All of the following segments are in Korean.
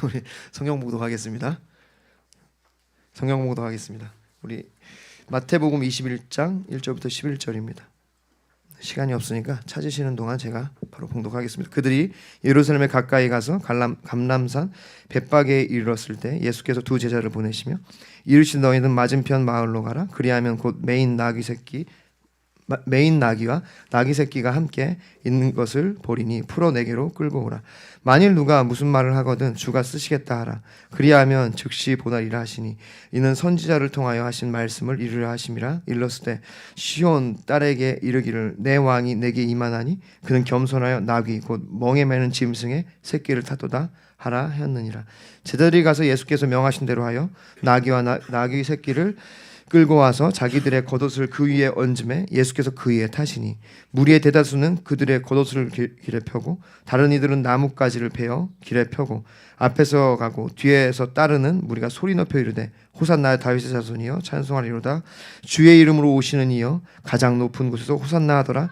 우리 성경 봉독하겠습니다. 성경 봉독하겠습니다. 우리 마태복음 21장 1절부터 11절입니다. 시간이 없으니까 찾으시는 동안 제가 바로 봉독하겠습니다. 그들이 예루살렘에 가까이 가서 감람산 벳박에 이르렀을 때 예수께서 두 제자를 보내시며 이르시되 너희는 맞은편 마을로 가라. 그리하면 곧 매인 나귀와 나귀 새끼가 함께 있는 것을 보리니 풀어 내게로 끌고 오라. 만일 누가 무슨 말을 하거든 주가 쓰시겠다 하라. 그리하면 즉시 보다리라 하시니 이는 선지자를 통하여 하신 말씀을 이루려 하심이라. 일렀을 때 시온 딸에게 이르기를 내 왕이 내게 임하나니 그는 겸손하여 나귀 곧 멍에 매는 짐승의 새끼를 타도다 하라 하였느니라. 제자들이 가서 예수께서 명하신 대로 하여 나귀와 나귀 새끼를 끌고 와서 자기들의 겉옷을 그 위에 얹음에 예수께서 그 위에 타시니 무리의 대다수는 그들의 겉옷을 길에 펴고 다른 이들은 나뭇가지를 베어 길에 펴고 앞에서 가고 뒤에서 따르는 무리가 소리 높여 이르되 호산나 다윗의 자손이여 찬송하리로다. 주의 이름으로 오시는 이여 가장 높은 곳에서 호산나 하더라.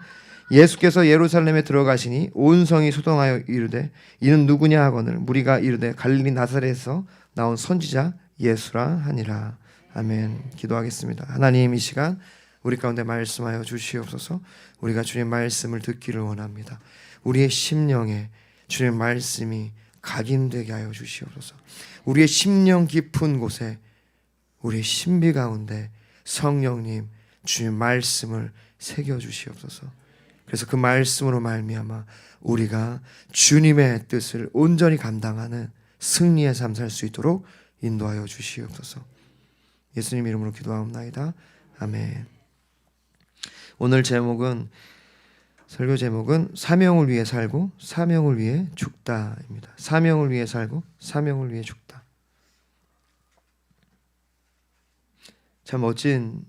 예수께서 예루살렘에 들어가시니 온 성이 소동하여 이르되 이는 누구냐 하거늘 무리가 이르되 갈릴리 나사렛에서 나온 선지자 예수라 하니라. 아멘. 기도하겠습니다. 하나님, 이 시간 우리 가운데 말씀하여 주시옵소서. 우리가 주님 말씀을 듣기를 원합니다. 우리의 심령에 주님 말씀이 각인되게 하여 주시옵소서. 우리의 심령 깊은 곳에 우리의 신비 가운데 성령님 주님 말씀을 새겨 주시옵소서. 그래서 그 말씀으로 말미암아 우리가 주님의 뜻을 온전히 감당하는 승리의 삶 살 수 있도록 인도하여 주시옵소서. 예수님 이름으로 기도하옵나이다. 아멘. 오늘 설교 제목은 사명을 위해 살고 사명을 위해 죽다입니다. 사명을 위해 살고 사명을 위해 죽다. 참 멋진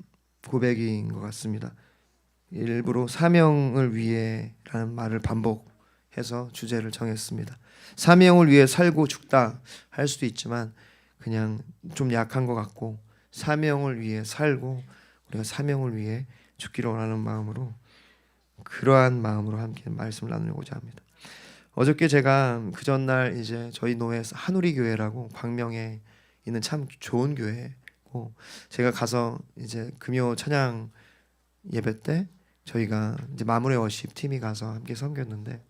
고백인 것 같습니다. 일부러 사명을 위해라는 말을 반복해서 주제를 정했습니다. 사명을 위해 살고 죽다 할 수도 있지만 그냥 좀 약한 것 같고 사명을 위해 살고 우리가 사명을 위해 죽기를 원하는 마음으로 그러한 마음으로 함께 말씀을 나누고자 합니다. 어저께 제가 그 전날 이제 저희 노예 한우리 교회라고 광명에 있는 참 좋은 교회고 제가 가서 이제 금요 찬양 예배 때 저희가 이제 마무리 워십 팀이 가서 함께 섬겼는데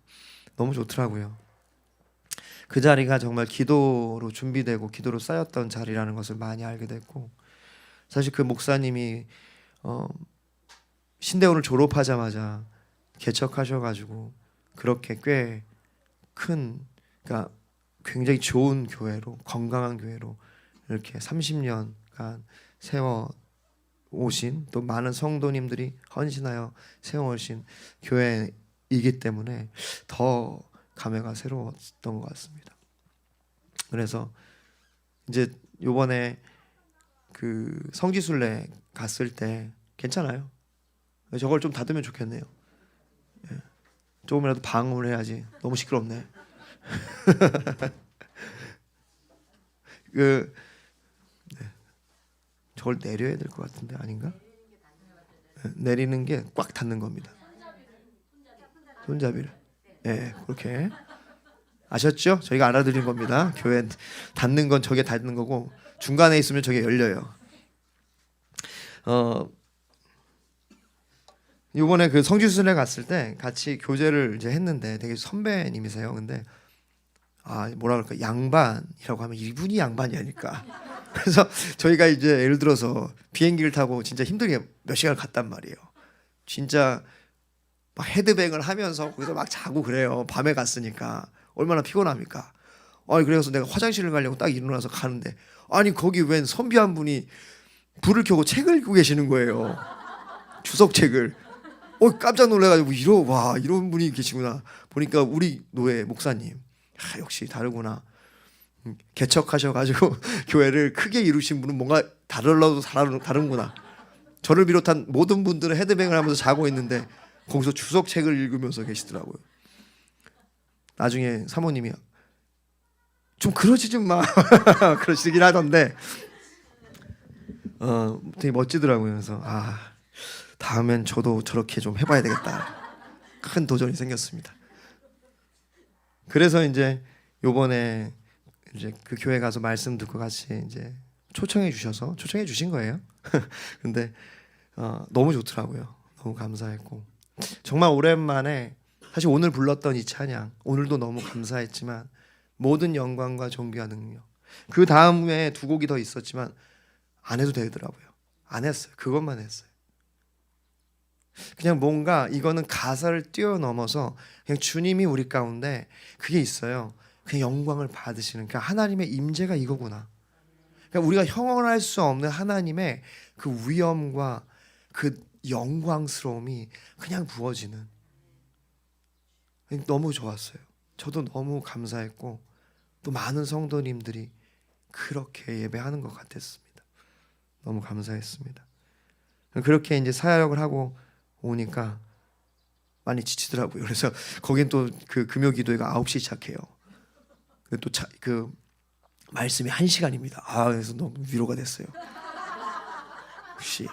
너무 좋더라고요. 그 자리가 정말 기도로 준비되고 기도로 쌓였던 자리라는 것을 많이 알게 됐고 사실 그 목사님이 신대원을 졸업하자마자 개척하셔가지고 그렇게 꽤 큰 그러니까 굉장히 좋은 교회로 건강한 교회로 이렇게 30년간 세워 오신 또 많은 성도님들이 헌신하여 세워오신 교회이기 때문에 더 감회가 새로웠던 것 같습니다. 그래서 이제 요번에 그 성지순례 갔을 때 괜찮아요. 저걸 좀 닫으면 좋겠네요. 예. 조금이라도 방음을 해야지. 너무 시끄럽네. 네. 저걸 내려야 될 것 같은데 아닌가? 내리는 게 꽉 닫는 겁니다. 손잡이를. 예, 그렇게 아셨죠? 저희가 알아드린 겁니다. 교회 닫는 건 저게 닫는 거고 중간에 있으면 저게 열려요. 이번에 그 성지순례 갔을 때 같이 교제를 이제 했는데 되게 선배님이세요. 근데 뭐라 그럴까 양반이라고 하면 이분이 양반이 아닐까. 그래서 저희가 이제 예를 들어서 비행기를 타고 진짜 힘들게 몇 시간을 갔단 말이에요. 진짜 막 헤드뱅을 하면서 거기서 막 자고 그래요. 밤에 갔으니까 얼마나 피곤합니까. 그래서 내가 화장실을 가려고 딱 일어나서 가는데 거기 웬 선비 한 분이 불을 켜고 책을 읽고 계시는 거예요. 주석책을. 깜짝 놀라가지고 이런 분이 계시구나. 보니까 우리 노예 목사님. 역시 다르구나. 개척하셔가지고 교회를 크게 이루신 분은 뭔가 다른구나. 저를 비롯한 모든 분들은 헤드뱅을 하면서 자고 있는데 거기서 주석책을 읽으면서 계시더라고요. 나중에 사모님이 좀 그러지 좀 마. 그러시긴 하던데 되게 멋지더라고요. 그래서 다음엔 저도 저렇게 좀 해봐야 되겠다. 큰 도전이 생겼습니다. 그래서 이제 요번에 이제 그 교회 가서 말씀 듣고 같이 이제 초청해 주신 거예요. 근데 너무 좋더라고요. 너무 감사했고 정말 오랜만에 사실 오늘 불렀던 이 찬양 오늘도 너무 감사했지만 모든 영광과 존귀와 능력 그 다음에 두 곡이 더 있었지만 안 해도 되더라고요. 안 했어요. 그것만 했어요. 그냥 뭔가 이거는 가사를 뛰어넘어서 그냥 주님이 우리 가운데 그게 있어요. 그냥 영광을 받으시는 그러니까 하나님의 임재가 이거구나. 그러니까 우리가 형언할 수 없는 하나님의 그 위엄과 그 영광스러움이 그냥 부어지는 너무 좋았어요. 저도 너무 감사했고 또 많은 성도님들이 그렇게 예배하는 것 같았습니다. 너무 감사했습니다. 그렇게 이제 사역을 하고 오니까 많이 지치더라고요. 그래서 거긴 또 그 금요 기도회가 9시 시작해요. 또 그 말씀이 1시간입니다. 그래서 너무 위로가 됐어요. 역시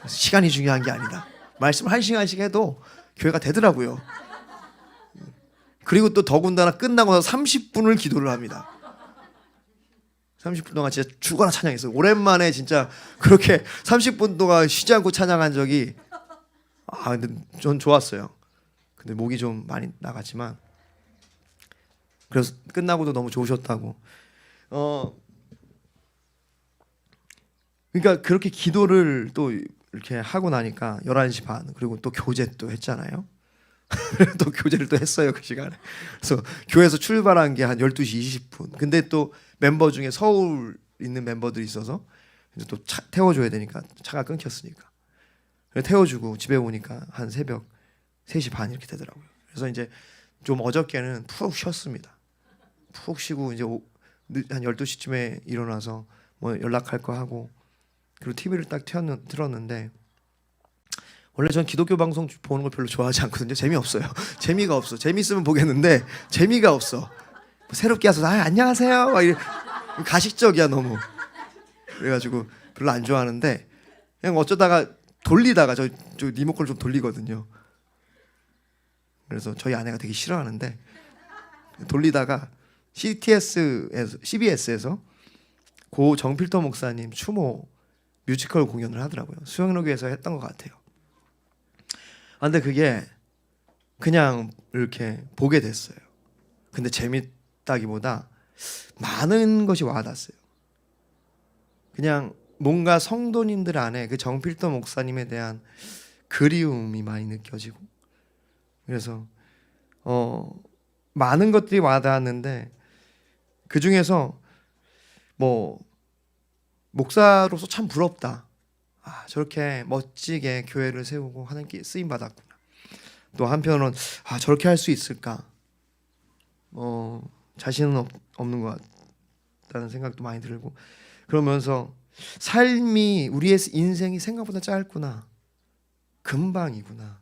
시간이 중요한 게 아니다. 말씀 1시간씩 해도 교회가 되더라고요. 그리고 또 더군다나 끝나고 나서 30분을 기도를 합니다. 30분 동안 진짜 죽어라 찬양했어요. 오랜만에 진짜 그렇게 30분 동안 쉬지 않고 찬양한 적이 근데 전 좋았어요. 근데 목이 좀 많이 나갔지만 그래서 끝나고도 너무 좋으셨다고. 그러니까 그렇게 기도를 또 이렇게 하고 나니까 11시 반 그리고 또 교제 또 했잖아요. 또 교제를 또 했어요 그 시간에. 그래서 교회에서 출발한 게 한 12시 20분. 근데 또 멤버 중에 서울 있는 멤버들이 있어서 이제 또 태워줘야 되니까 차가 끊겼으니까 태워주고 집에 오니까 한 새벽 3시 반 이렇게 되더라고요. 그래서 이제 좀 어저께는 푹 쉬었습니다. 푹 쉬고 이제 한 12시쯤에 일어나서 뭐 연락할 거 하고 그리고 TV를 딱 틀었는데 원래 전 기독교 방송 보는 걸 별로 좋아하지 않거든요. 재미없어요. 재미가 없어. 재미있으면 보겠는데 재미가 없어. 뭐 새롭게 와서 안녕하세요 막 가식적이야 너무. 그래가지고 별로 안 좋아하는데 그냥 어쩌다가 돌리다가 저 리모컨을 좀 돌리거든요. 그래서 저희 아내가 되게 싫어하는데 돌리다가 CBS에서 고 정필터 목사님 추모 뮤지컬 공연을 하더라고요. 수영로교에서 했던 것 같아요. 근데 그게 그냥 이렇게 보게 됐어요. 근데 재밌다기보다 많은 것이 와닿았어요. 그냥 뭔가 성도님들 안에 그 정필도 목사님에 대한 그리움이 많이 느껴지고 그래서 많은 것들이 와닿았는데 그 중에서 뭐 목사로서 참 부럽다. 저렇게 멋지게 교회를 세우고 하나님께 쓰임 받았구나. 또 한편으로는 저렇게 할 수 있을까? 자신은 없는 것 같다는 생각도 많이 들고 그러면서 삶이 우리의 인생이 생각보다 짧구나. 금방이구나.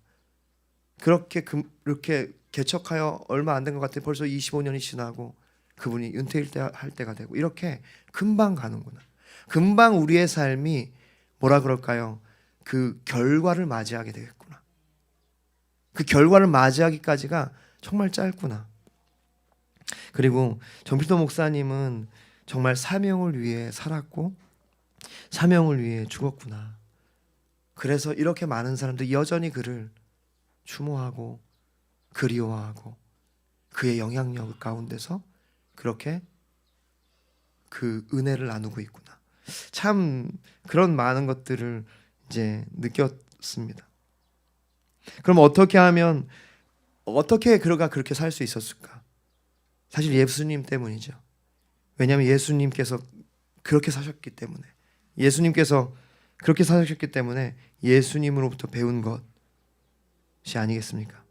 그렇게 개척하여 얼마 안 된 것 같아. 벌써 25년이 지나고 그분이 은퇴할 때가 되고 이렇게 금방 가는구나. 금방 우리의 삶이 뭐라 그럴까요? 그 결과를 맞이하게 되겠구나. 그 결과를 맞이하기까지가 정말 짧구나. 그리고 정필도 목사님은 정말 사명을 위해 살았고 사명을 위해 죽었구나. 그래서 이렇게 많은 사람들이 여전히 그를 추모하고 그리워하고 그의 영향력 가운데서 그렇게 그 은혜를 나누고 있구나. 참 그런 많은 것들을 이제 느꼈습니다. 그럼 어떻게 그가 그렇게 살 수 있었을까? 사실 예수님 때문이죠. 왜냐하면 예수님께서 그렇게 사셨기 때문에 예수님으로부터 배운 것이 아니겠습니까?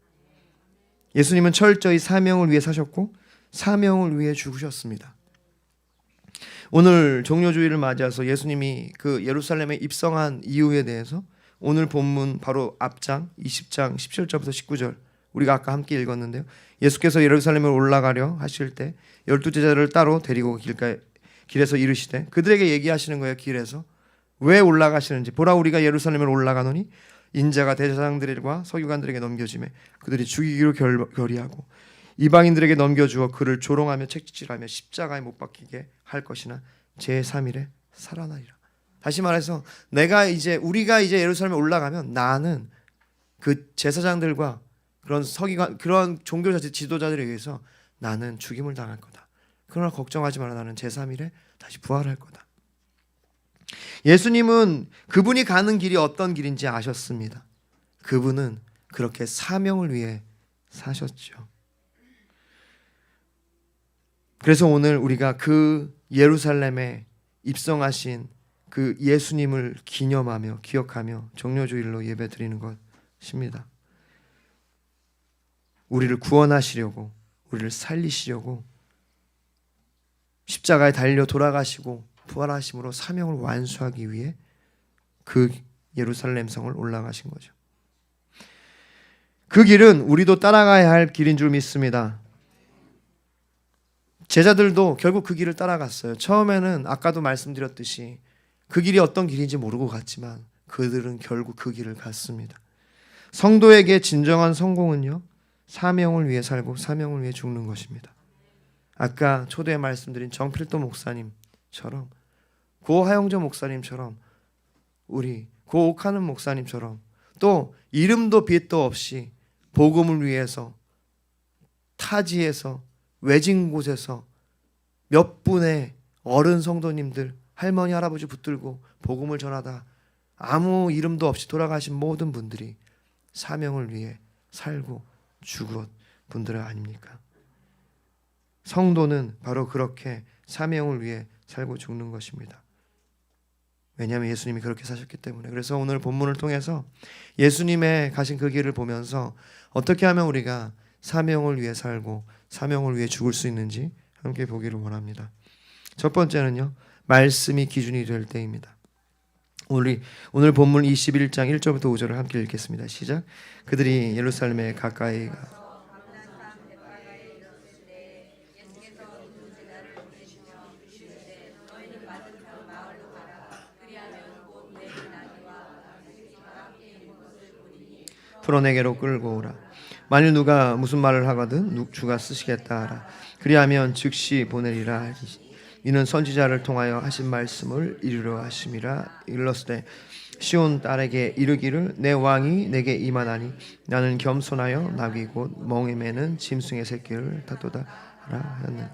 예수님은 철저히 사명을 위해 사셨고 사명을 위해 죽으셨습니다. 오늘 종료주일을 맞이해서 예수님이 그 예루살렘에 입성한 이유에 대해서 오늘 본문 바로 앞장 20장 17절부터 19절 우리가 아까 함께 읽었는데요. 예수께서 예루살렘을 올라가려 하실 때 12제자를 따로 데리고 길에서 이르시되 그들에게 얘기하시는 거예요. 길에서 왜 올라가시는지. 보라 우리가 예루살렘을 올라가노니 인자가 대제사장들과 서기관들에게 넘겨지매 그들이 죽이기로 결의하고 이방인들에게 넘겨주어 그를 조롱하며 채찍질하며 십자가에 못 박히게 할 것이나 제3일에 살아나리라. 다시 말해서 우리가 이제 예루살렘에 올라가면 나는 그 제사장들과 그런 서기관, 그런 종교 지도자들에 의해서 나는 죽임을 당할 거다. 그러나 걱정하지 마라. 나는 제3일에 다시 부활할 거다. 예수님은 그분이 가는 길이 어떤 길인지 아셨습니다. 그분은 그렇게 사명을 위해 사셨죠. 그래서 오늘 우리가 그 예루살렘에 입성하신 그 예수님을 기념하며 기억하며 정료주일로 예배드리는 것입니다. 우리를 구원하시려고, 우리를 살리시려고 십자가에 달려 돌아가시고 부활하심으로 사명을 완수하기 위해 그 예루살렘 성을 올라가신 거죠. 그 길은 우리도 따라가야 할 길인 줄 믿습니다. 제자들도 결국 그 길을 따라갔어요. 처음에는 아까도 말씀드렸듯이 그 길이 어떤 길인지 모르고 갔지만 그들은 결국 그 길을 갔습니다. 성도에게 진정한 성공은요, 사명을 위해 살고 사명을 위해 죽는 것입니다. 아까 초대에 말씀드린 정필도 목사님처럼, 고 하영조 목사님처럼, 우리 고 옥하는 목사님처럼, 또 이름도 빛도 없이 복음을 위해서 타지에서 외진 곳에서 몇 분의 어른 성도님들, 할머니 할아버지 붙들고 복음을 전하다 아무 이름도 없이 돌아가신 모든 분들이 사명을 위해 살고 죽은 분들 아닙니까? 성도는 바로 그렇게 사명을 위해 살고 죽는 것입니다. 왜냐하면 예수님이 그렇게 사셨기 때문에. 그래서 오늘 본문을 통해서 예수님의 가신 그 길을 보면서 어떻게 하면 우리가 사명을 위해 살고 사명을 위해 죽을 수 있는지 함께 보기를 원합니다. 첫 번째는요, 말씀이 기준이 될 때입니다. 오늘 본문 21장 1절부터 5절을 함께 읽겠습니다. 시작. 그들이 예루살렘에 가까이 풀어내게로 끌고 오라. 만일 누가 무슨 말을 하거든 주가 쓰시겠다 하라. 그리하면 즉시 보내리라 하시니 이는 선지자를 통하여 하신 말씀을 이루려 하심이라. 일렀으되 시온 딸에게 이르기를 내 왕이 내게 임하나니 나는 겸손하여 나귀 곧 멍에 매는 짐승의 새끼를 탔도다 하라 하였네.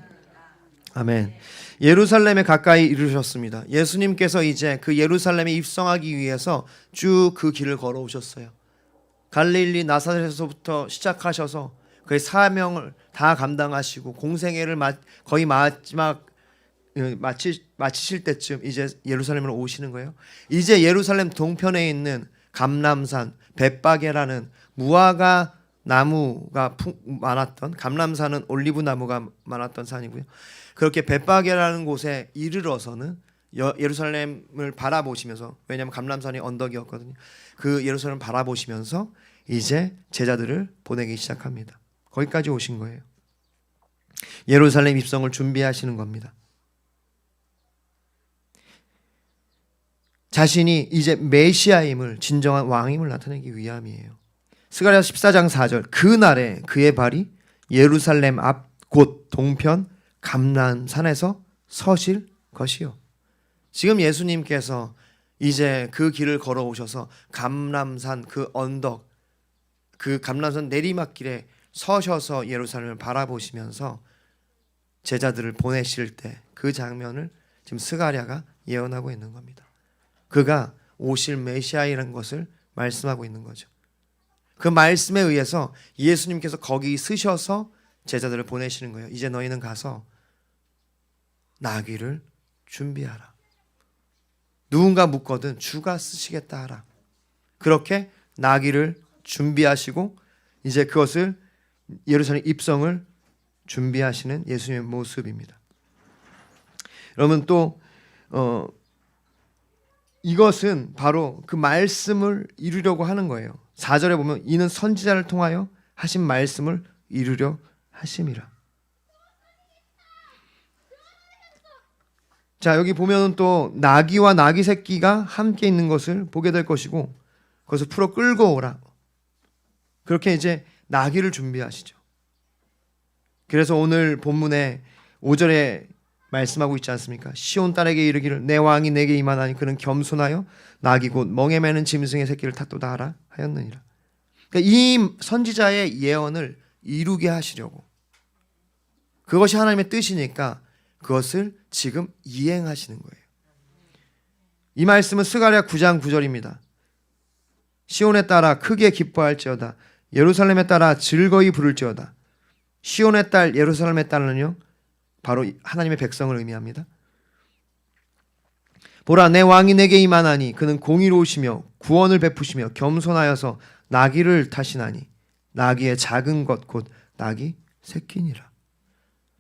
아멘. 예루살렘에 가까이 이르셨습니다. 예수님께서 이제 그 예루살렘에 입성하기 위해서 쭉 그 길을 걸어오셨어요. 갈릴리 나사렛에서부터 시작하셔서 그의 사명을 다 감당하시고 공생애를 거의 마지막 마치실 때쯤 이제 예루살렘으로 오시는 거예요. 이제 예루살렘 동편에 있는 감람산 벳바게라는 무화과 나무가 많았던, 감람산은 올리브 나무가 많았던 산이고요. 그렇게 벳바게라는 곳에 이르러서는 예루살렘을 바라보시면서, 왜냐하면 감람산이 언덕이었거든요. 그 예루살렘을 바라보시면서 이제 제자들을 보내기 시작합니다. 거기까지 오신 거예요. 예루살렘 입성을 준비하시는 겁니다. 자신이 이제 메시아임을, 진정한 왕임을 나타내기 위함이에요. 스가랴 14장 4절. 그날에 그의 발이 예루살렘 앞 곧 동편 감람산에서 서실 것이요. 지금 예수님께서 이제 그 길을 걸어오셔서 감람산 그 언덕, 그 감람산 내리막길에 서셔서 예루살렘을 바라보시면서 제자들을 보내실 때 그 장면을 지금 스가랴가 예언하고 있는 겁니다. 그가 오실 메시아이라는 것을 말씀하고 있는 거죠. 그 말씀에 의해서 예수님께서 거기 서셔서 제자들을 보내시는 거예요. 이제 너희는 가서 나귀를 준비하라. 누군가 묻거든 주가 쓰시겠다 하라. 그렇게 나귀를 준비하시고 이제 그것을 예루살렘 입성을 준비하시는 예수님의 모습입니다. 여러분 또 이것은 바로 그 말씀을 이루려고 하는 거예요. 4절에 보면 이는 선지자를 통하여 하신 말씀을 이루려 하심이라. 자, 여기 보면은 또 나귀와 나귀 새끼가 함께 있는 것을 보게 될 것이고 그것을 풀어 끌고 오라. 그렇게 이제 나귀를 준비하시죠. 그래서 오늘 본문에 5절에 말씀하고 있지 않습니까? 시온 딸에게 이르기를 내 왕이 내게 임하나니 그는 겸손하여 낙이 곧 멍에 매는 짐승의 새끼를 탔도다 하라 하였느니라. 그러니까 이 선지자의 예언을 이루게 하시려고, 그것이 하나님의 뜻이니까 그것을 지금 이행하시는 거예요. 이 말씀은 스가랴 9장 9절입니다. 시온에 따라 크게 기뻐할지어다 예루살렘에 따라 즐거이 부를지어다. 시온의 딸 예루살렘의 딸은요 바로 하나님의 백성을 의미합니다. 보라 내 왕이 내게 임하나니 그는 공의로우시며 구원을 베푸시며 겸손하여서 나귀를 타시나니 나귀의 작은 것 곧 나귀 새끼니라.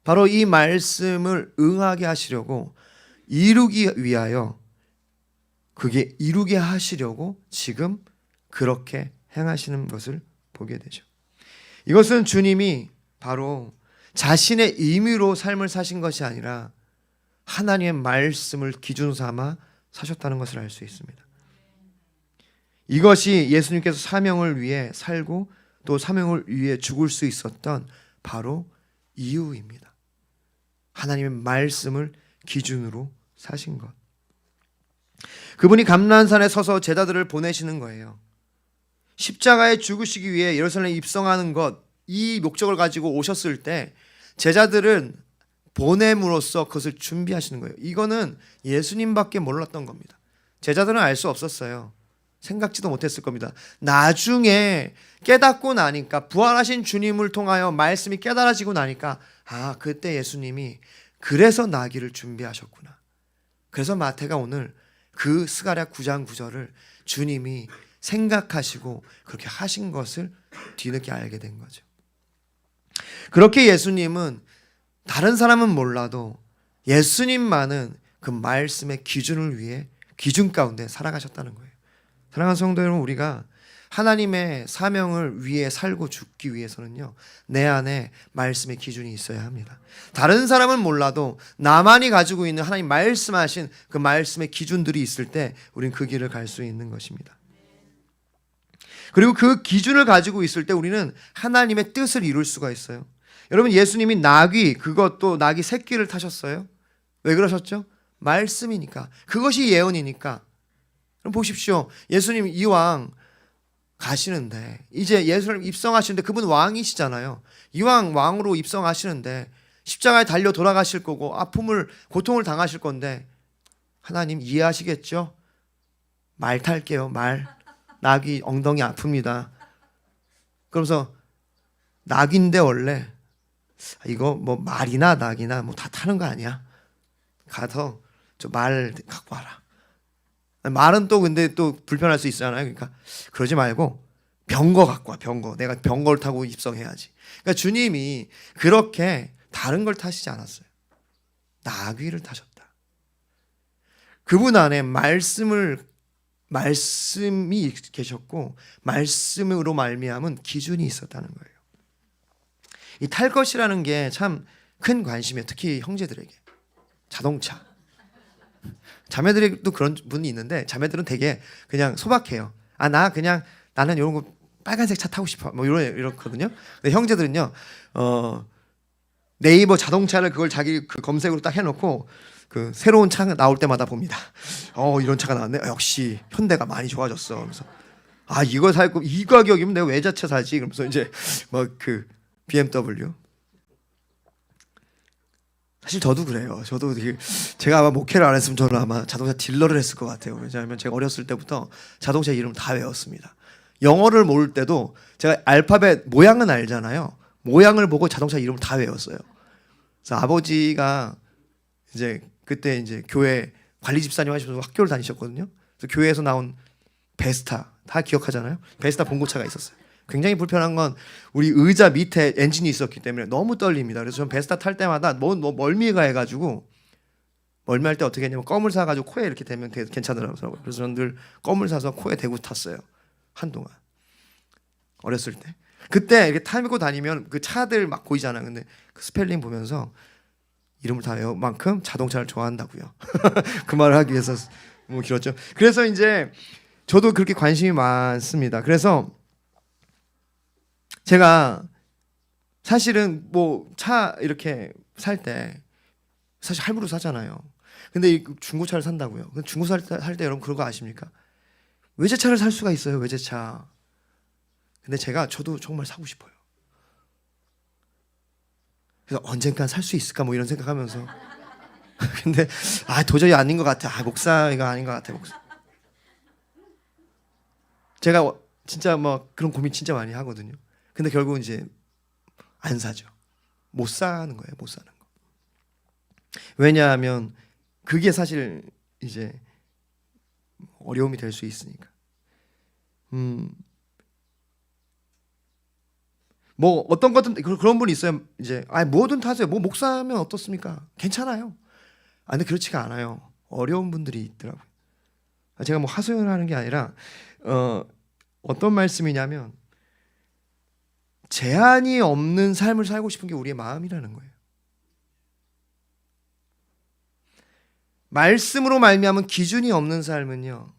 바로 이 말씀을 응하게 하시려고, 이루기 위하여, 그게 이루게 하시려고 지금 그렇게 행하시는 것을 보게 되죠. 이것은 주님이 바로 자신의 임의로 삶을 사신 것이 아니라 하나님의 말씀을 기준 삼아 사셨다는 것을 알 수 있습니다. 이것이 예수님께서 사명을 위해 살고 또 사명을 위해 죽을 수 있었던 바로 이유입니다. 하나님의 말씀을 기준으로 사신 것. 그분이 감난산에 서서 제자들을 보내시는 거예요. 십자가에 죽으시기 위해 예루살렘에 입성하는 것, 이 목적을 가지고 오셨을 때 제자들은 보냄으로써 그것을 준비하시는 거예요. 이거는 예수님밖에 몰랐던 겁니다. 제자들은 알 수 없었어요. 생각지도 못했을 겁니다. 나중에 깨닫고 나니까, 부활하신 주님을 통하여 말씀이 깨달아지고 나니까, 아, 그때 예수님이 그래서 나귀를 준비하셨구나. 그래서 마태가 오늘 그 스가랴 9장 9절을 주님이 생각하시고 그렇게 하신 것을 뒤늦게 알게 된 거죠. 그렇게 예수님은 다른 사람은 몰라도 예수님만은 그 말씀의 기준을 위해 기준 가운데 살아가셨다는 거예요. 사랑하는 성도 여러분, 우리가 하나님의 사명을 위해 살고 죽기 위해서는요, 내 안에 말씀의 기준이 있어야 합니다. 다른 사람은 몰라도 나만이 가지고 있는 하나님 말씀하신 그 말씀의 기준들이 있을 때 우리는 그 길을 갈 수 있는 것입니다. 그리고 그 기준을 가지고 있을 때 우리는 하나님의 뜻을 이룰 수가 있어요. 여러분, 예수님이 나귀, 그것도 나귀 새끼를 타셨어요. 왜 그러셨죠? 말씀이니까. 그것이 예언이니까. 그럼 보십시오. 예수님 이왕 가시는데, 이제 예수님 입성하시는데, 그분 왕이시잖아요. 이왕 왕으로 입성하시는데 십자가에 달려 돌아가실 거고 고통을 당하실 건데, 하나님 이해하시겠죠? 말 탈게요. 말. 나귀 엉덩이 아픕니다. 그러면서 나귀인데 원래 이거 뭐 말이나 나귀나 뭐 다 타는 거 아니야? 가서 저 말 갖고 와라. 말은 또 근데 또 불편할 수 있잖아요. 그러니까 그러지 말고 병거 갖고 와. 병거. 내가 병거를 타고 입성해야지. 그러니까 주님이 그렇게 다른 걸 타시지 않았어요. 나귀를 타셨다. 그분 안에 말씀이 계셨고 말씀으로 말미암은 기준이 있었다는 거예요. 이 탈 것이라는 게 참 큰 관심이에요. 특히 형제들에게. 자동차. 자매들도 그런 분이 있는데, 자매들은 되게 그냥 소박해요. 아, 나는 이런 거 빨간색 차 타고 싶어. 뭐 이렇거든요. 근데 형제들은요, 네이버 자동차를 그걸 자기 그 검색으로 딱 해놓고 그 새로운 차가 나올 때마다 봅니다. 이런 차가 나왔네. 역시 현대가 많이 좋아졌어. 그래서 아, 이거 살 거, 이 가격이면 내가 외제차 사지. 그러면서 이제 뭐 그 BMW. 사실 저도 그래요. 저도 제가 아마 목회를 안 했으면 저는 아마 자동차 딜러를 했을 것 같아요. 왜냐하면 제가 어렸을 때부터 자동차 이름 다 외웠습니다. 영어를 모를 때도 제가 알파벳 모양은 알잖아요. 모양을 보고 자동차 이름을 다 외웠어요. 그래서 아버지가 이제 그때 이제 교회 관리 집사님 하시면서 학교를 다니셨거든요. 그래서 교회에서 나온 베스타 다 기억하잖아요. 베스타 봉고차가 있었어요. 굉장히 불편한 건 우리 의자 밑에 엔진이 있었기 때문에 너무 떨립니다. 그래서 전 베스타 탈 때마다 뭐 멀미가 해가지고, 멀미할 때 어떻게 했냐면 껌을 사가지고 코에 이렇게 대면 괜찮더라고요. 그래서 저는 늘 껌을 사서 코에 대고 탔어요. 한동안 어렸을 때. 그때 이렇게 타고 다니면 그 차들 막 보이잖아요. 근데 그 스펠링 보면서 이름을 다 외울 만큼 자동차를 좋아한다고요. 그 말을 하기 위해서 뭐 길었죠. 그래서 이제 저도 그렇게 관심이 많습니다. 그래서 제가 사실은 뭐 차 이렇게 살 때 사실 할부로 사잖아요. 근데 이 중고차를 산다고요. 중고차 살 때 여러분 그런 거 아십니까? 외제차를 살 수가 있어요. 외제차. 근데 저도 정말 사고 싶어요. 그래서 언젠간 살 수 있을까 뭐 이런 생각하면서 근데 도저히 아닌 것 같아. 목사 이거 아닌 것 같아. 목사. 제가 진짜 뭐 그런 고민 진짜 많이 하거든요. 근데 결국은 이제 안 사죠. 못 사는 거예요. 못 사는 거. 왜냐하면 그게 사실 이제 어려움이 될 수 있으니까. 뭐 어떤 것든 그런 분이 있어요. 이제 뭐든 타세요. 뭐 목사면 어떻습니까? 괜찮아요. 근데 그렇지가 않아요. 어려운 분들이 있더라고요. 제가 뭐 하소연을 하는 게 아니라 어떤 말씀이냐면 제한이 없는 삶을 살고 싶은 게 우리의 마음이라는 거예요. 말씀으로 말미암은 기준이 없는 삶은요,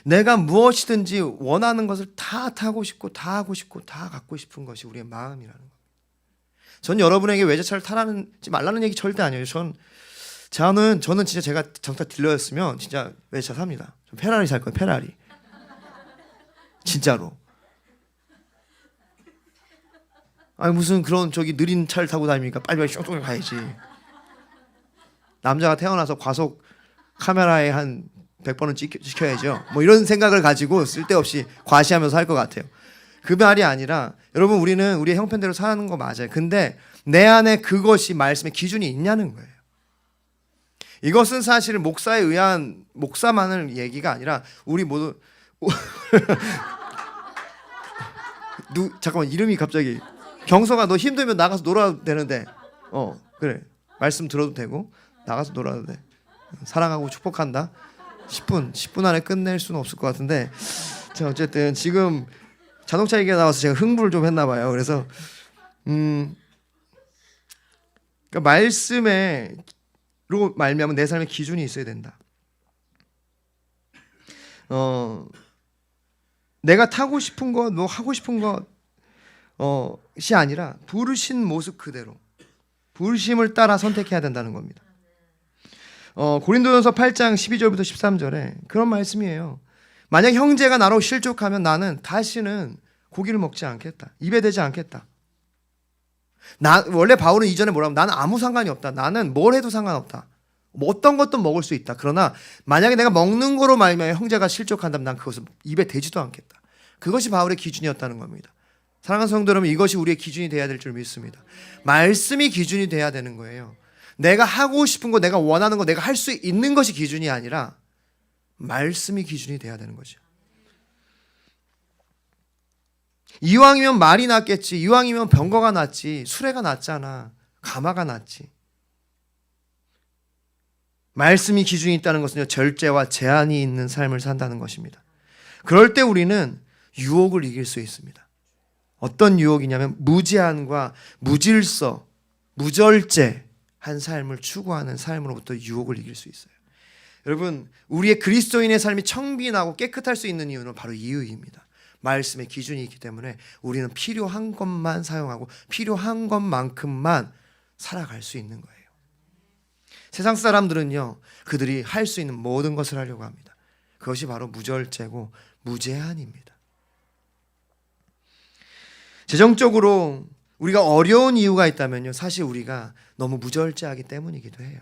내가 무엇이든지 원하는 것을 다 타고 싶고 다 하고 싶고 다 갖고 싶은 것이 우리의 마음이라는 거예요. 전 여러분에게 외제차를 타라는지 말라는 얘기 절대 아니에요. 저는 진짜 제가 정타 딜러였으면 진짜 외제차 삽니다. 전 페라리 살 거예요. 페라리. 진짜로. 무슨 그런 느린 차를 타고 다닙니까? 빨리빨리 숑숑 가야지. 남자가 태어나서 과속 카메라에 한 100번은 찍혀야죠. 뭐 이런 생각을 가지고 쓸데없이 과시하면서 할 것 같아요. 그 말이 아니라 여러분 우리는 우리의 형편대로 사는 거 맞아요. 근데 내 안에 그것이 말씀의 기준이 있냐는 거예요. 이것은 사실 목사에 의한 목사만을 얘기가 아니라 우리 모두 잠깐만 이름이 갑자기 경서가 너 힘들면 나가서 놀아도 되는데 그래 말씀 들어도 되고 나가서 놀아도 돼. 사랑하고 축복한다. 10분 안에 끝낼 수는 없을 것 같은데 자 어쨌든 지금 자동차 얘기가 나와서 제가 흥분을 좀 했나 봐요. 그래서 그러니까 말씀으로 말미암은 내 삶의 기준이 있어야 된다. 내가 타고 싶은 것, 뭐 하고 싶은 것이 아니라 부르신 모습 그대로 부르심을 따라 선택해야 된다는 겁니다. 고린도전서 8장 12절부터 13절에 그런 말씀이에요. 만약 형제가 나로 실족하면 나는 다시는 고기를 먹지 않겠다. 입에 대지 않겠다. 원래 바울은 이전에 뭐라면 나는 아무 상관이 없다. 나는 뭘 해도 상관없다. 뭐 어떤 것도 먹을 수 있다. 그러나 만약에 내가 먹는 거로 말미암아 형제가 실족한다면 난 그것을 입에 대지도 않겠다. 그것이 바울의 기준이었다는 겁니다. 사랑하는 성도 여러분, 이것이 우리의 기준이 돼야 될 줄 믿습니다. 말씀이 기준이 돼야 되는 거예요. 내가 하고 싶은 거, 내가 원하는 거, 내가 할 수 있는 것이 기준이 아니라 말씀이 기준이 돼야 되는 거죠. 이왕이면 말이 낫겠지. 이왕이면 병거가 낫지. 수레가 낫잖아. 가마가 낫지. 말씀이 기준이 있다는 것은요, 절제와 제한이 있는 삶을 산다는 것입니다. 그럴 때 우리는 유혹을 이길 수 있습니다. 어떤 유혹이냐면 무제한과 무질서, 무절제한 삶을 추구하는 삶으로부터 유혹을 이길 수 있어요. 여러분, 우리의 그리스도인의 삶이 청빈하고 깨끗할 수 있는 이유는 바로 이유입니다. 말씀의 기준이 있기 때문에 우리는 필요한 것만 사용하고 필요한 것만큼만 살아갈 수 있는 거예요. 세상 사람들은요, 그들이 할 수 있는 모든 것을 하려고 합니다. 그것이 바로 무절제고 무제한입니다. 재정적으로 우리가 어려운 이유가 있다면요, 사실 우리가 너무 무절제하기 때문이기도 해요.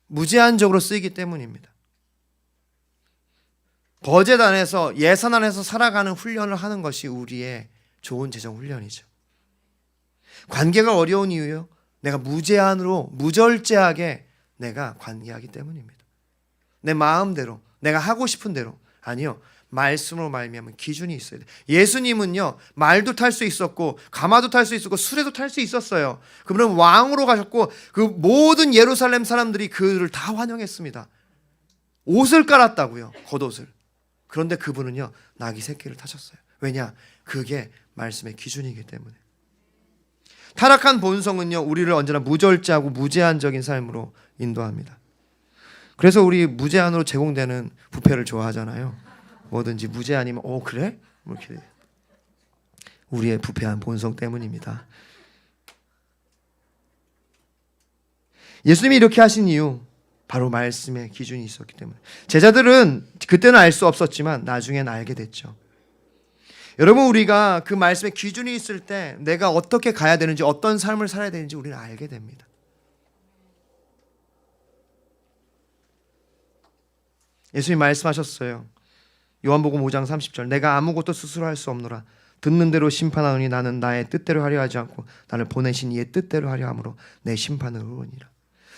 무제한적으로 쓰이기 때문입니다. 버젯 안에서, 예산 안에서 살아가는 훈련을 하는 것이 우리의 좋은 재정 훈련이죠. 관계가 어려운 이유요, 내가 무제한으로 무절제하게 내가 관계하기 때문입니다. 내 마음대로, 내가 하고 싶은 대로. 아니요, 말씀으로 말미암은 기준이 있어야 돼요. 예수님은요, 말도 탈 수 있었고 가마도 탈 수 있었고 수레도 탈 수 있었어요. 그분은 왕으로 가셨고 그 모든 예루살렘 사람들이 그를 다 환영했습니다. 옷을 깔았다고요, 겉옷을. 그런데 그분은요, 나귀 새끼를 타셨어요. 왜냐? 그게 말씀의 기준이기 때문에. 타락한 본성은요, 우리를 언제나 무절제하고 무제한적인 삶으로 인도합니다. 그래서 우리 무제한으로 제공되는 부패를 좋아하잖아요. 뭐든지 무제한이면 그래? 뭐 이렇게. 우리의 부패한 본성 때문입니다. 예수님이 이렇게 하신 이유, 바로 말씀의 기준이 있었기 때문에. 제자들은 그때는 알 수 없었지만 나중엔 알게 됐죠. 여러분, 우리가 그 말씀의 기준이 있을 때 내가 어떻게 가야 되는지, 어떤 삶을 살아야 되는지 우리는 알게 됩니다. 예수님이 말씀하셨어요. 요한복음 5장 30절, 내가 아무것도 스스로 할 수 없노라. 듣는 대로 심판하노니 나는 나의 뜻대로 하려 하지 않고 나를 보내신 이의 뜻대로 하려 함으로 내 심판을 의하니라.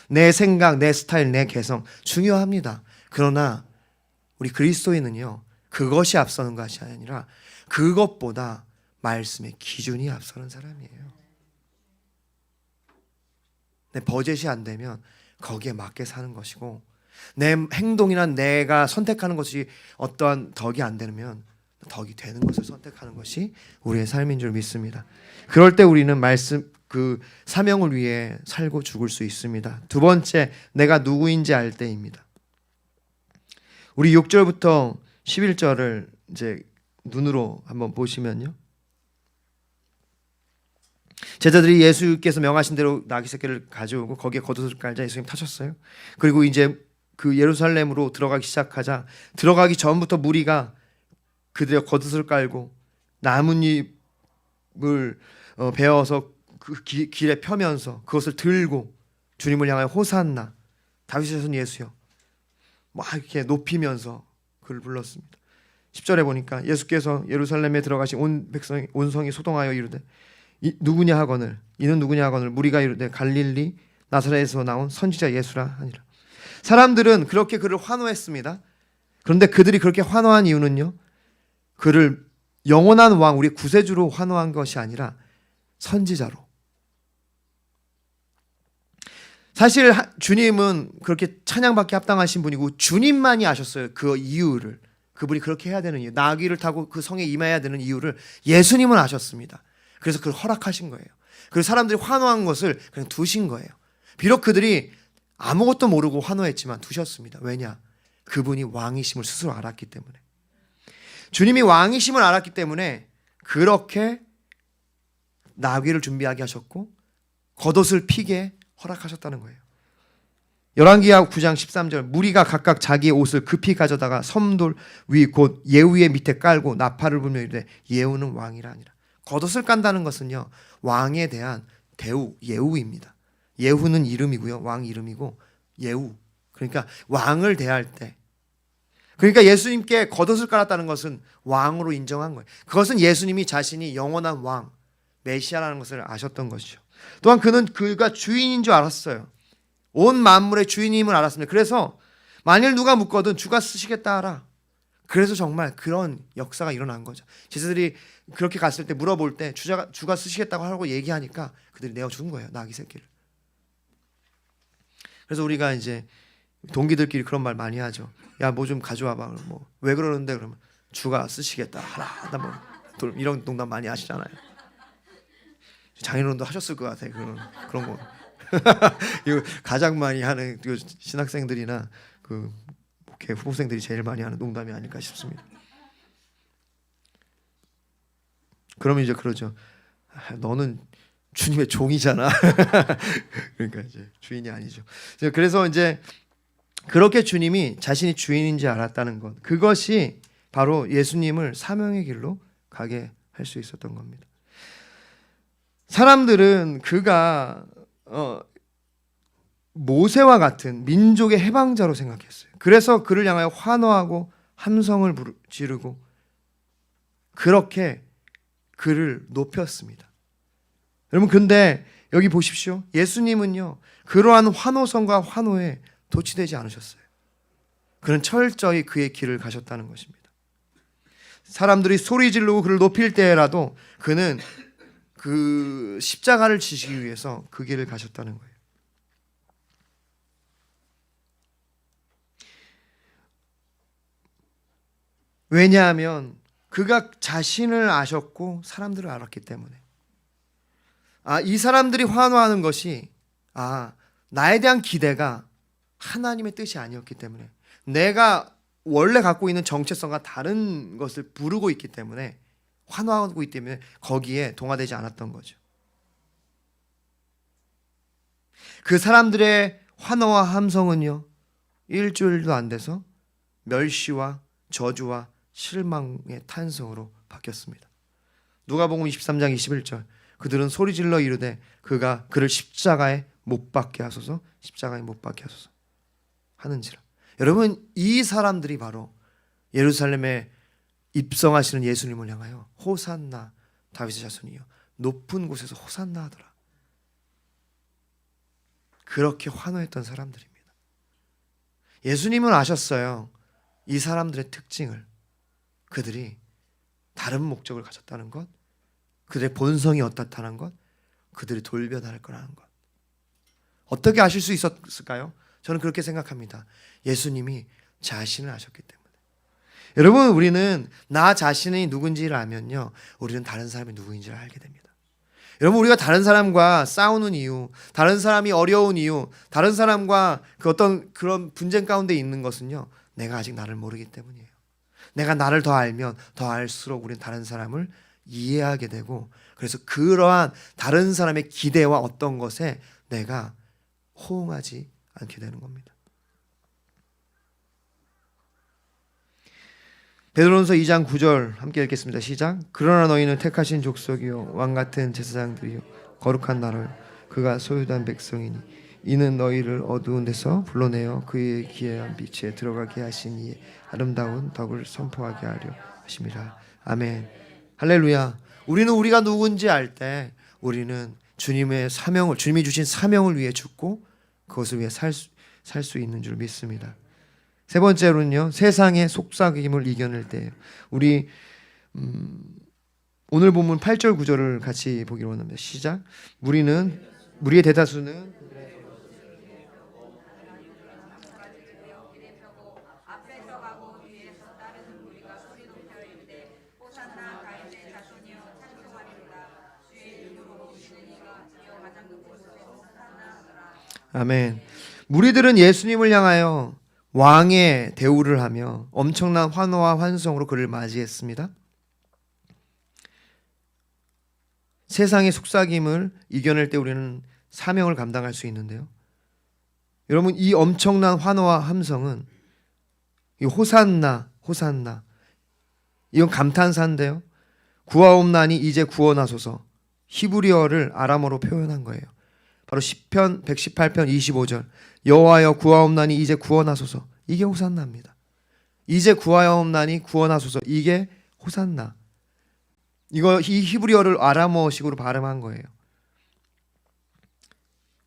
내 생각, 내 스타일, 내 개성 중요합니다. 그러나 우리 그리스도인은요, 그것이 앞서는 것이 아니라 그것보다 말씀의 기준이 앞서는 사람이에요. 내 버젯이 안 되면 거기에 맞게 사는 것이고, 내 행동이나 내가 선택하는 것이 어떠한 덕이 안 되면 덕이 되는 것을 선택하는 것이 우리의 삶인 줄 믿습니다. 그럴 때 우리는 말씀, 그 사명을 위해 살고 죽을 수 있습니다. 두 번째, 내가 누구인지 알 때입니다. 우리 6절부터 11절을 이제 눈으로 한번 보시면요, 제자들이 예수께서 명하신 대로 나귀 새끼를 가져오고 거기에 겉옷을 깔자 예수님 타셨어요. 그리고 이제 그 예루살렘으로 들어가기 시작하자, 들어가기 전부터 무리가 그들의 겉옷을 깔고 나뭇잎을 베어서 그 길에 펴면서 그것을 들고 주님을 향하여 호산나, 다윗의 son 예수여, 막 이렇게 높이면서 그를 불렀습니다. 10절에 보니까 예수께서 예루살렘에 들어가신 온 성이 소동하여 이르되 누구냐 하거늘, 이는 누구냐 하거늘 무리가 이르되 갈릴리 나사렛에서 나온 선지자 예수라 하니라. 사람들은 그렇게 그를 환호했습니다. 그런데 그들이 그렇게 환호한 이유는요, 그를 영원한 왕, 우리 구세주로 환호한 것이 아니라 선지자로. 사실 주님은 그렇게 찬양받기 합당하신 분이고 주님만이 아셨어요. 그 이유를, 그분이 그렇게 해야 되는 이유, 나귀를 타고 그 성에 임해야 되는 이유를 예수님은 아셨습니다. 그래서 그걸 허락하신 거예요. 그리고 사람들이 환호한 것을 그냥 두신 거예요. 비록 그들이 아무것도 모르고 환호했지만 두셨습니다. 왜냐? 그분이 왕이심을 스스로 알았기 때문에. 주님이 왕이심을 알았기 때문에 그렇게 나귀를 준비하게 하셨고 겉옷을 피게 허락하셨다는 거예요. 열왕기하 9장 13절, 무리가 각각 자기의 옷을 급히 가져다가 섬돌 위 곧 예후의 밑에 깔고 나팔을 불며 이르되 예후는 왕이라 하니라. 겉옷을 깐다는 것은요, 왕에 대한 대우, 예후입니다. 예후는 이름이고요, 왕 이름이고 예후, 그러니까 왕을 대할 때, 그러니까 예수님께 겉옷을 깔았다는 것은 왕으로 인정한 거예요. 그것은 예수님이 자신이 영원한 왕, 메시아라는 것을 아셨던 것이죠. 또한 그는 그가 주인인 줄 알았어요. 온 만물의 주인임을 알았습니다. 그래서 만일 누가 묻거든 주가 쓰시겠다 하라. 그래서 정말 그런 역사가 일어난 거죠. 제자들이 그렇게 갔을 때 물어볼 때 주가 쓰시겠다고 하고 얘기하니까 그들이 내어준 거예요, 나귀 새끼를. 그래서 우리가 이제 동기들끼리 그런 말 많이 하죠. 야, 뭐 좀 가져와봐. 뭐 왜 그러는데? 그러면 주가 쓰시겠다 하라. 뭐 이런 농담 많이 하시잖아요. 장인어른도 하셨을 것 같아요. 그런 거. 이거 가장 많이 하는 신학생들이나 그 목회 후보생들이 제일 많이 하는 농담이 아닐까 싶습니다. 그러면 이제 그러죠. 너는 주님의 종이잖아. 그러니까 이제 주인이 아니죠. 그래서 이제 그렇게 주님이 자신이 주인인지 알았다는 것, 그것이 바로 예수님을 사명의 길로 가게 할 수 있었던 겁니다. 사람들은 그가 모세와 같은 민족의 해방자로 생각했어요. 그래서 그를 향하여 환호하고 함성을 지르고 그렇게 그를 높였습니다. 여러분, 근데 여기 보십시오. 예수님은요, 그러한 환호성과 환호에 도취되지 않으셨어요. 그는 철저히 그의 길을 가셨다는 것입니다. 사람들이 소리 지르고 그를 높일 때라도 그는 그 십자가를 지시기 위해서 그 길을 가셨다는 거예요. 왜냐하면 그가 자신을 아셨고 사람들을 알았기 때문에. 이 사람들이 환호하는 것이 나에 대한 기대가 하나님의 뜻이 아니었기 때문에, 내가 원래 갖고 있는 정체성과 다른 것을 부르고 있기 때문에 환호하고 있기 때문에 거기에 동화되지 않았던 거죠. 그 사람들의 환호와 함성은요, 일주일도 안 돼서 멸시와 저주와 실망의 탄성으로 바뀌었습니다. 누가복음 23장 21절, 그들은 소리질러 이르되 그가 그를 십자가에 못 박게 하소서, 십자가에 못 박게 하소서 하는지라. 여러분, 이 사람들이 바로 예루살렘에 입성하시는 예수님을 향하여 호산나 다윗의 자손이여 높은 곳에서 호산나 하더라, 그렇게 환호했던 사람들입니다. 예수님은 아셨어요, 이 사람들의 특징을. 그들이 다른 목적을 가졌다는 것, 그들의 본성이 어떻다는 것, 그들이 돌변할 거라는 것. 어떻게 아실 수 있었을까요? 저는 그렇게 생각합니다. 예수님이 자신을 아셨기 때문에. 여러분, 우리는 나 자신이 누군지를 알면요, 우리는 다른 사람이 누구인지를 알게 됩니다. 여러분, 우리가 다른 사람과 싸우는 이유, 다른 사람이 어려운 이유, 다른 사람과 그 어떤 그런 분쟁 가운데 있는 것은요, 내가 아직 나를 모르기 때문이에요. 내가 나를 더 알면 더 알수록 우리는 다른 사람을 이해하게 되고, 그래서 그러한 다른 사람의 기대와 어떤 것에 내가 호응하지 않게 되는 겁니다. 베드로전서 2장 9절 함께 읽겠습니다. 시작. 그러나 너희는 택하신 족속이요 왕같은 제사장들이요 거룩한 나라요 그가 소유한 백성이니 이는 너희를 어두운 데서 불러내어 그의 기이한 빛에 들어가게 하신 이의 아름다운 덕을 선포하게 하려 하심이라. 아멘. 할렐루야. 우리는 우리가 누군지 알 때 우리는 주님의 사명을, 주님이 주신 사명을 위해 죽고 그것을 위해 살 수 있는 줄 믿습니다. 세 번째로는요, 세상의 속삭임을 이겨낼 때, 우리 오늘 본문 8절 9절을 같이 보기로 원합니다. 시작. 무리의 대다수는 아멘. 무리들은 예수님을 향하여 왕의 대우를 하며 엄청난 환호와 환성으로 그를 맞이했습니다. 세상의 속삭임을 이겨낼 때 우리는 사명을 감당할 수 있는데요. 여러분, 이 엄청난 환호와 함성은 이 호산나, 호산나, 이건 감탄사인데요. 구하옵나니 이제 구원하소서, 히브리어를 아람어로 표현한 거예요. 바로 시편 118편 25절, 여호와여 구하옵나니 이제 구원하소서, 이게 호산나입니다. 이제 구하옵나니 구원하소서, 이게 호산나. 이 히브리어를 아람어식으로 발음한 거예요.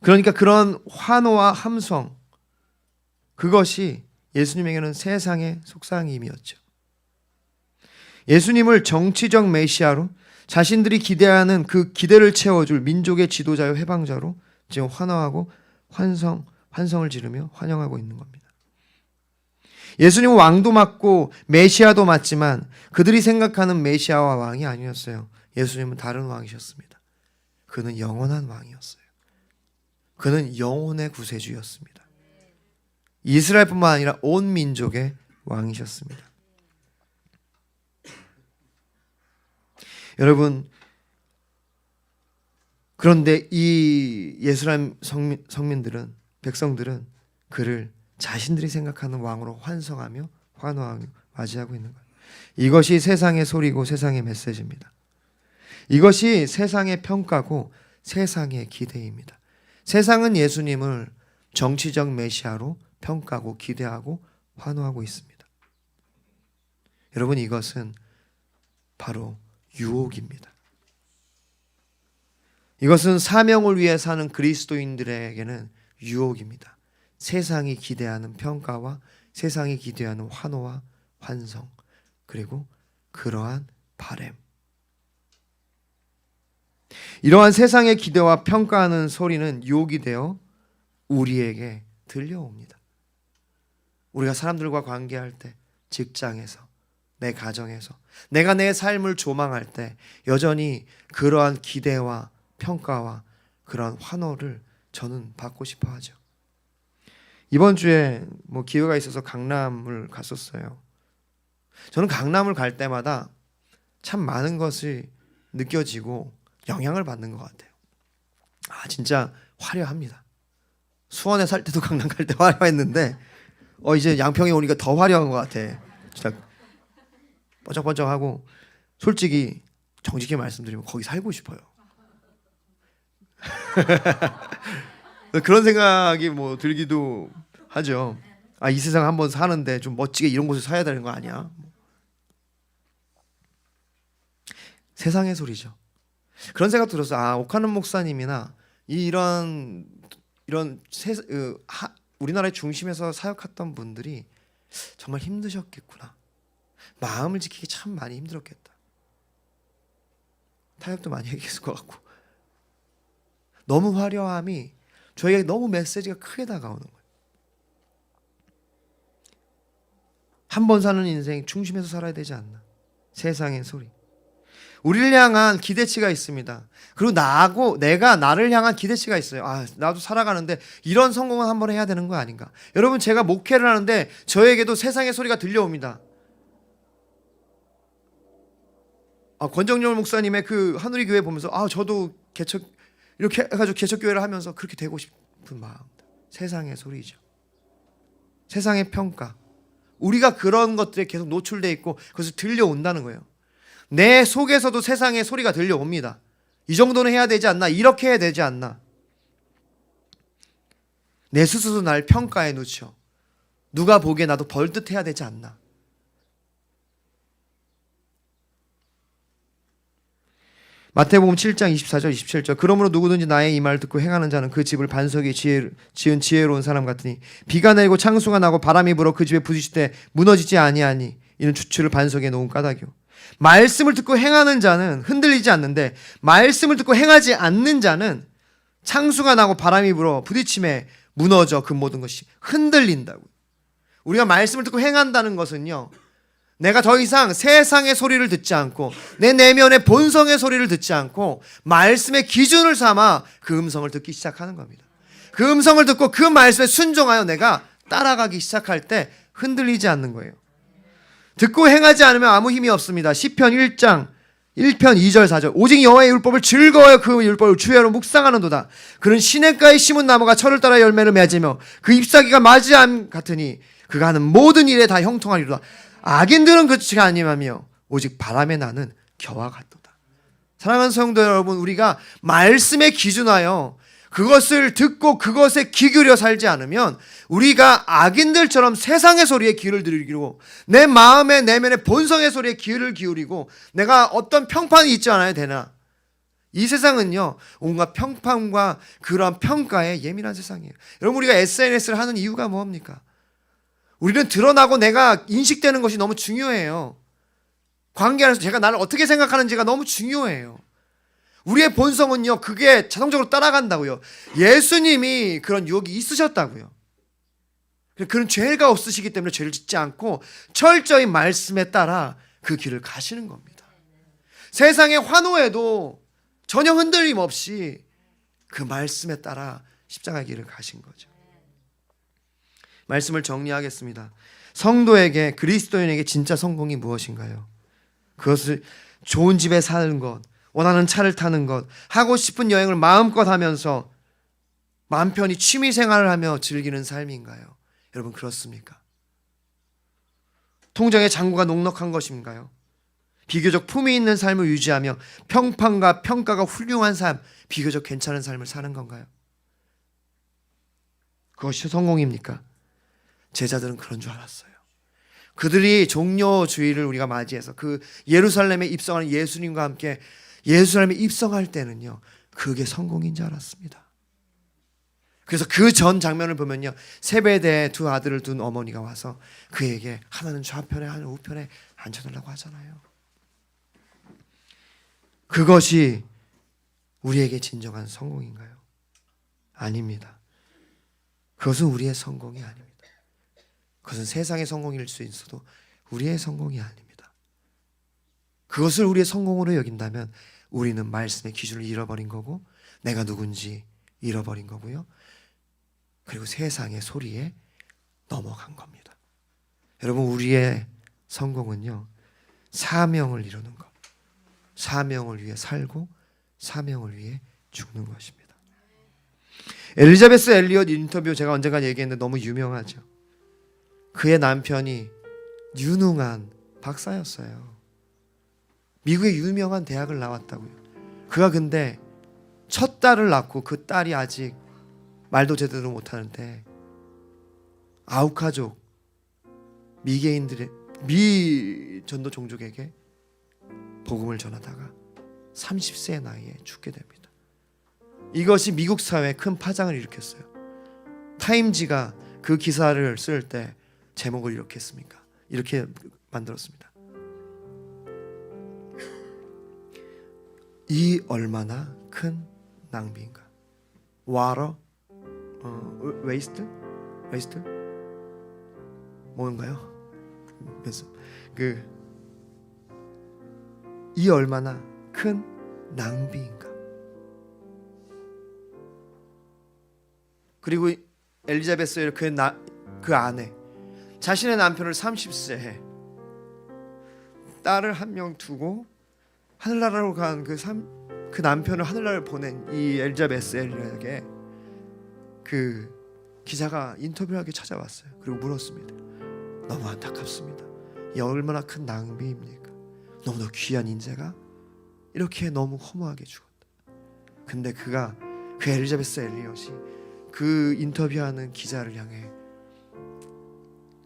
그러니까 그런 환호와 함성, 그것이 예수님에게는 세상의 속삭임이었죠. 예수님을 정치적 메시아로, 자신들이 기대하는 그 기대를 채워줄 민족의 지도자요 해방자로 지금 환호하고 환성을 지르며 환영하고 있는 겁니다. 예수님은 왕도 맞고 메시아도 맞지만 그들이 생각하는 메시아와 왕이 아니었어요. 예수님은 다른 왕이셨습니다. 그는 영원한 왕이었어요. 그는 영혼의 구세주였습니다. 이스라엘뿐만 아니라 온 민족의 왕이셨습니다. 여러분, 그런데 이 예루살렘 성민들은, 백성들은 그를 자신들이 생각하는 왕으로 환성하며 환호하며 맞이하고 있는 거예요. 이것이 세상의 소리고 세상의 메시지입니다. 이것이 세상의 평가고 세상의 기대입니다. 세상은 예수님을 정치적 메시아로 평가하고 기대하고 환호하고 있습니다. 여러분, 이것은 바로 유혹입니다. 이것은 사명을 위해 사는 그리스도인들에게는 유혹입니다. 세상이 기대하는 평가와 세상이 기대하는 환호와 환성, 그리고 그러한 바램. 이러한 세상의 기대와 평가하는 소리는 유혹이 되어 우리에게 들려옵니다. 우리가 사람들과 관계할 때, 직장에서, 내 가정에서, 내가 내 삶을 조망할 때 여전히 그러한 기대와 평가와 그러한 환호를 저는 받고 싶어 하죠. 이번 주에 기회가 있어서 강남을 갔었어요. 저는 강남을 갈 때마다 참 많은 것이 느껴지고 영향을 받는 것 같아요. 진짜 화려합니다. 수원에 살 때도 강남 갈 때 화려했는데 이제 양평에 오니까 더 화려한 것 같아. 진짜 번쩍번쩍하고 솔직히 정직히 말씀드리면 거기 살고 싶어요. 그런 생각이 뭐 들기도 하죠. 이 세상 한번 사는데 좀 멋지게 이런 곳에 사야 되는 거 아니야? 세상의 소리죠. 그런 생각 들었어. 오카는 목사님이나 이런 우리나라의 중심에서 사역했던 분들이 정말 힘드셨겠구나. 마음을 지키기 참 많이 힘들었겠다. 타협도 많이 했을 것 같고. 너무 화려함이 저에게 너무 메시지가 크게 다가오는 거예요. 한 번 사는 인생 중심에서 살아야 되지 않나. 세상의 소리. 우리를 향한 기대치가 있습니다. 그리고 내가 나를 향한 기대치가 있어요. 나도 살아가는데 이런 성공은 한번 해야 되는 거 아닌가. 여러분, 제가 목회를 하는데 저에게도 세상의 소리가 들려옵니다. 권정열 목사님의 그 하누리 교회 보면서 저도 이렇게 해가지고 개척교회를 하면서 그렇게 되고 싶은 마음. 세상의 소리죠. 세상의 평가. 우리가 그런 것들에 계속 노출돼 있고 그것을 들려온다는 거예요. 내 속에서도 세상의 소리가 들려옵니다. 이 정도는 해야 되지 않나? 이렇게 해야 되지 않나? 내 스스로 날 평가해 놓죠. 누가 보기에 나도 벌듯해야 되지 않나? 마태복음 7장 24절 27절 그러므로 누구든지 나의 이 말을 듣고 행하는 자는 그 집을 반석에 지은 지혜로운 사람 같으니 비가 내리고 창수가 나고 바람이 불어 그 집에 부딪힐 때 무너지지 아니하니 이는 주추를 반석에 놓은 까닭이요. 말씀을 듣고 행하는 자는 흔들리지 않는데 말씀을 듣고 행하지 않는 자는 창수가 나고 바람이 불어 부딪힘에 무너져 그 모든 것이 흔들린다고. 우리가 말씀을 듣고 행한다는 것은요, 내가 더 이상 세상의 소리를 듣지 않고 내 내면의 본성의 소리를 듣지 않고 말씀의 기준을 삼아 그 음성을 듣기 시작하는 겁니다. 그 음성을 듣고 그 말씀에 순종하여 내가 따라가기 시작할 때 흔들리지 않는 거예요. 듣고 행하지 않으면 아무 힘이 없습니다. 시편 1장 1편 2절 4절 오직 여호와의 율법을 즐거워하여 그 율법을 주야로 묵상하는도다. 그는 시냇가에 심은 나무가 철을 따라 열매를 맺으며 그 잎사귀가 맞이함 같으니 그가 하는 모든 일에 다 형통하리로다. 악인들은 그치가 아니하며 오직 바람에 나는 겨와 같도다. 사랑하는 성도 여러분, 우리가 말씀에 기준하여 그것을 듣고 그것에 귀 기울여 살지 않으면 우리가 악인들처럼 세상의 소리에 귀를 들이고 내 마음의 내면의 본성의 소리에 귀를 기울이고 내가 어떤 평판이 있지 않아야 되나. 이 세상은요, 온갖 평판과 그런 평가에 예민한 세상이에요. 여러분, 우리가 SNS를 하는 이유가 뭡니까? 우리는 드러나고 내가 인식되는 것이 너무 중요해요. 관계 안에서 제가 나를 어떻게 생각하는지가 너무 중요해요. 우리의 본성은요, 그게 자동적으로 따라간다고요. 예수님이 그런 유혹이 있으셨다고요. 그런 죄가 없으시기 때문에 죄를 짓지 않고 철저히 말씀에 따라 그 길을 가시는 겁니다. 세상의 환호에도 전혀 흔들림 없이 그 말씀에 따라 십자가의 길을 가신 거죠. 말씀을 정리하겠습니다. 성도에게, 그리스도인에게 진짜 성공이 무엇인가요? 그것을 좋은 집에 사는 것, 원하는 차를 타는 것, 하고 싶은 여행을 마음껏 하면서 마음 편히 취미 생활을 하며 즐기는 삶인가요? 여러분, 그렇습니까? 통장의 잔고가 넉넉한 것인가요? 비교적 품위 있는 삶을 유지하며 평판과 평가가 훌륭한 삶, 비교적 괜찮은 삶을 사는 건가요? 그것이 성공입니까? 제자들은 그런 줄 알았어요. 그들이 종료주의를 우리가 맞이해서 그 예루살렘에 입성하는 예수님과 함께 예루살렘에 입성할 때는요, 그게 성공인 줄 알았습니다. 그래서 그 전 장면을 보면요, 세베대의 두 아들을 둔 어머니가 와서 그에게 하나는 좌편에 하나는 우편에 앉혀달라고 하잖아요. 그것이 우리에게 진정한 성공인가요? 아닙니다. 그것은 우리의 성공이 아닙니다. 그것은 세상의 성공일 수 있어도 우리의 성공이 아닙니다. 그것을 우리의 성공으로 여긴다면 우리는 말씀의 기준을 잃어버린 거고 내가 누군지 잃어버린 거고요. 그리고 세상의 소리에 넘어간 겁니다. 여러분, 우리의 성공은요, 사명을 이루는 것, 사명을 위해 살고 사명을 위해 죽는 것입니다. 엘리자베스 엘리엇 인터뷰 제가 언젠가 얘기했는데 너무 유명하죠. 그의 남편이 유능한 박사였어요. 미국의 유명한 대학을 나왔다고요. 그가 근데 첫 딸을 낳고 그 딸이 아직 말도 제대로 못하는데 아우카족 미개인들의 미전도 종족에게 복음을 전하다가 30세의 나이에 죽게 됩니다. 이것이 미국 사회에 큰 파장을 일으켰어요. 타임지가 그 기사를 쓸 때 제목을 이렇게 했습니까? 이렇게 만들었습니다. 이 얼마나 큰 낭비인가. water waste 뭔가요? 이 얼마나 큰 낭비인가. 그리고 엘리자베스 그 아내 자신의 남편을 30세에 딸을 한 명 두고 하늘나라로 간 그 남편을 하늘나라를 보낸 이 엘리자베스 엘리에게 그 기자가 인터뷰하게 찾아왔어요. 그리고 물었습니다. 너무 안타깝습니다. 이 얼마나 큰 낭비입니까? 너무나 귀한 인재가 이렇게 너무 허무하게 죽었다. 근데 그 엘리자베스 엘리엇이 그 인터뷰하는 기자를 향해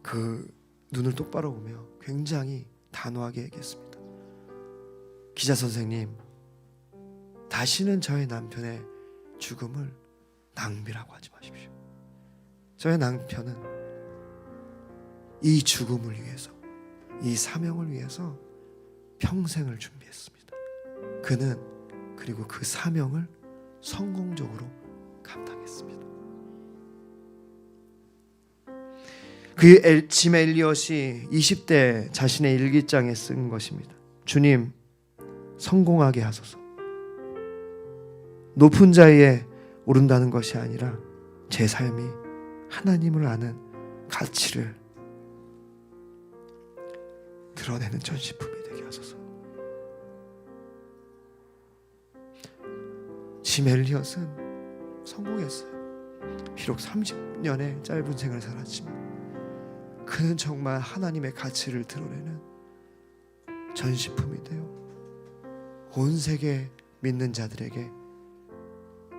그 눈을 똑바로 보며 굉장히 단호하게 얘기했습니다. 기자 선생님, 다시는 저의 남편의 죽음을 낭비라고 하지 마십시오. 저의 남편은 이 죽음을 위해서, 이 사명을 위해서 평생을 준비했습니다. 그는 그리고 그 사명을 성공적으로 감당했습니다. 그 짐 엘리엇이 20대 자신의 일기장에 쓴 것입니다. 주님, 성공하게 하소서. 높은 자리에 오른다는 것이 아니라 제 삶이 하나님을 아는 가치를 드러내는 전시품이 되게 하소서. 짐 엘리엇은 성공했어요. 비록 30년의 짧은 생을 살았지만 그는 정말 하나님의 가치를 드러내는 전시품이 되어 온 세계 믿는 자들에게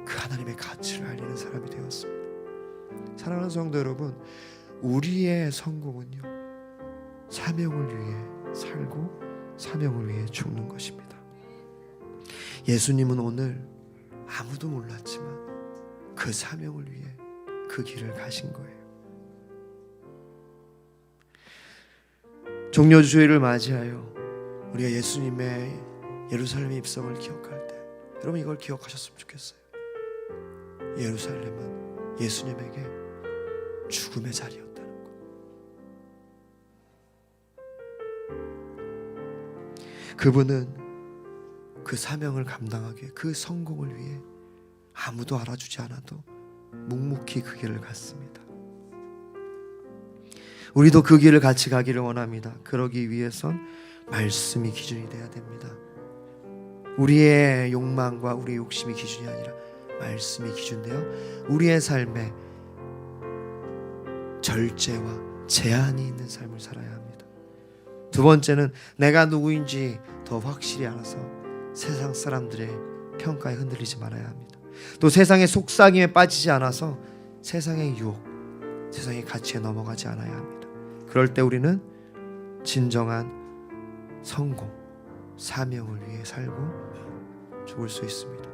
그 하나님의 가치를 알리는 사람이 되었습니다. 사랑하는 성도 여러분, 우리의 성공은요, 사명을 위해 살고 사명을 위해 죽는 것입니다. 예수님은 오늘 아무도 몰랐지만 그 사명을 위해 그 길을 가신 거예요. 종려주일을 맞이하여 우리가 예수님의 예루살렘 입성을 기억할 때 여러분 이걸 기억하셨으면 좋겠어요. 예루살렘은 예수님에게 죽음의 자리였다는 것. 그분은 그 사명을 감당하기에 그 성공을 위해 아무도 알아주지 않아도 묵묵히 그 길을 갔습니다. 우리도 그 길을 같이 가기를 원합니다. 그러기 위해선 말씀이 기준이 돼야 됩니다. 우리의 욕망과 우리의 욕심이 기준이 아니라 말씀이 기준되어 우리의 삶에 절제와 제한이 있는 삶을 살아야 합니다. 두 번째는 내가 누구인지 더 확실히 알아서 세상 사람들의 평가에 흔들리지 말아야 합니다. 또 세상의 속삭임에 빠지지 않아서 세상의 유혹, 세상의 가치에 넘어가지 않아야 합니다. 그럴 때 우리는 진정한 성공, 사명을 위해 살고 죽을 수 있습니다.